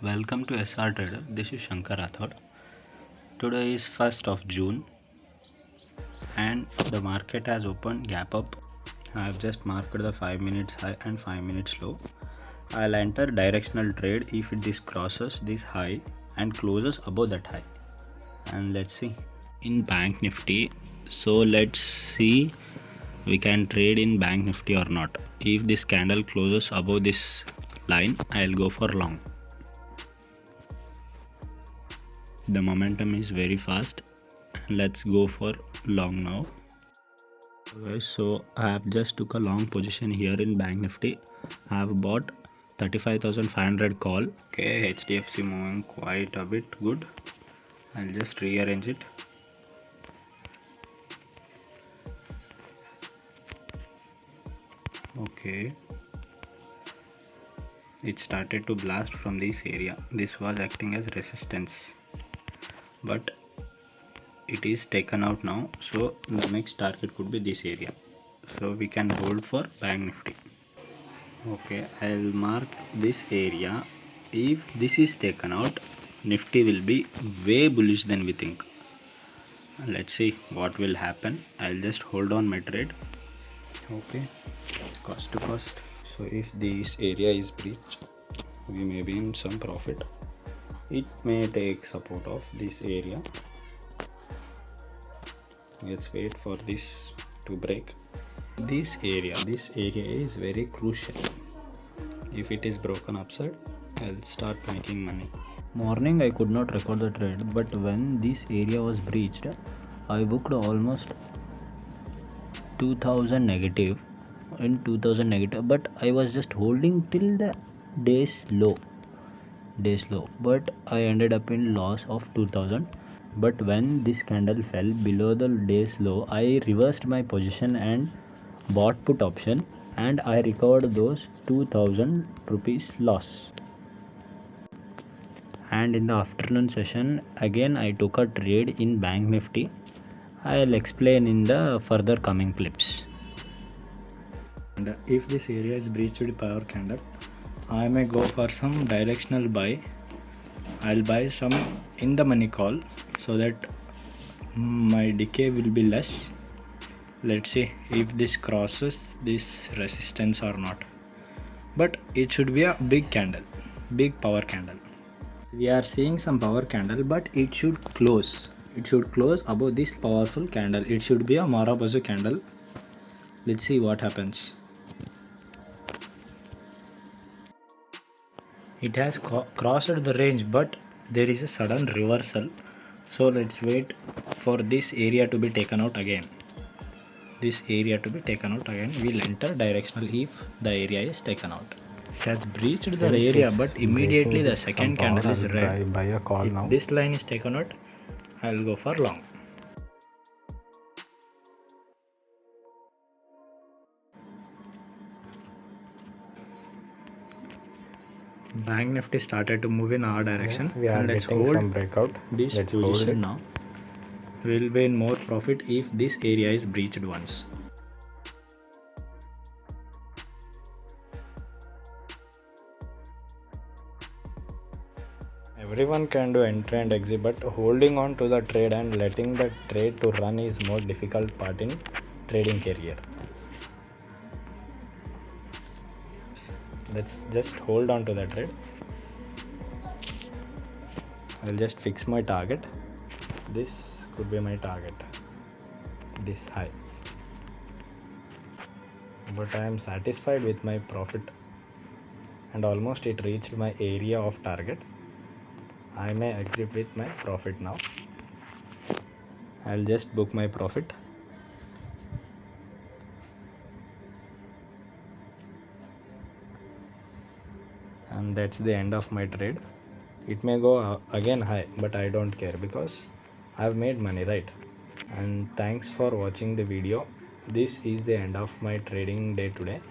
Welcome to SR Trader. This is Shankar Rathod. Today is 1st of June and the market has opened gap up. I have just marked the 5 minutes high and 5 minutes low. I'll enter directional trade if this crosses this high and closes above that high. And let's see. In Bank Nifty, so let's see we can trade in Bank Nifty or not. If this candle closes above this line, I'll go for long. The momentum is very fast. Let's go for long now. Okay, so I have just took a long position here in Bank Nifty. I have bought 35,500 call. Okay, HDFC moving quite a bit good. I'll just rearrange it. Okay, it started to blast from this area. This was acting as resistance, but it is taken out now, so the next target could be this area, so we can hold for Bank Nifty. Okay, I'll mark this area. If this is taken out, Nifty will be way bullish than we think. Let's see what will happen. I'll just hold on my trade. Okay, cost to cost. So if this area is breached, we may be in some profit. It may take support of this area. Let's wait for this to break. This area is very crucial. If it is broken upside, I'll start making money. Morning I could not record the trade, but when this area was breached, I booked almost 2000 negative in 2000 negative, but I was just holding till the day's low, but I ended up in loss of 2000. But when this candle fell below the day's low, I reversed my position and bought put option, and I recovered those 2000 rupees loss. And in the afternoon session again I took a trade in Bank Nifty. I'll explain in the further coming clips. And if this area is breached with power candle, I may go for some directional buy. I'll buy some in the money call so that my decay will be less. Let's see if this crosses this resistance or not, but it should be a big candle, big power candle. We are seeing some power candle, but it should close above this powerful candle. It should be a Marabazu candle. Let's see what happens. It has crossed the range, but there is a sudden reversal, so let's wait for this area to be taken out again. We'll enter directional if the area is taken out. It has breached the area, but immediately the second candle is red. Buy a call now. If this line is taken out, I'll go for long. Bank Nifty started to move in our direction. Yes, we are let's getting hold some breakout. this Let's hold position it. now. We'll be in more profit if this area is breached once. Everyone can do entry and exit, but holding on to the trade and letting the trade to run is more difficult part in trading career. Let's just hold on to the trade. I'll just fix my target. This could be my target, this high, but I am satisfied with my profit and almost it reached my area of target. I may exit with my profit now. I'll just book my profit. And that's the end of my trade. It may go again high, but I don't care because I've made money, right? And thanks for watching the video. This is the end of my trading day today.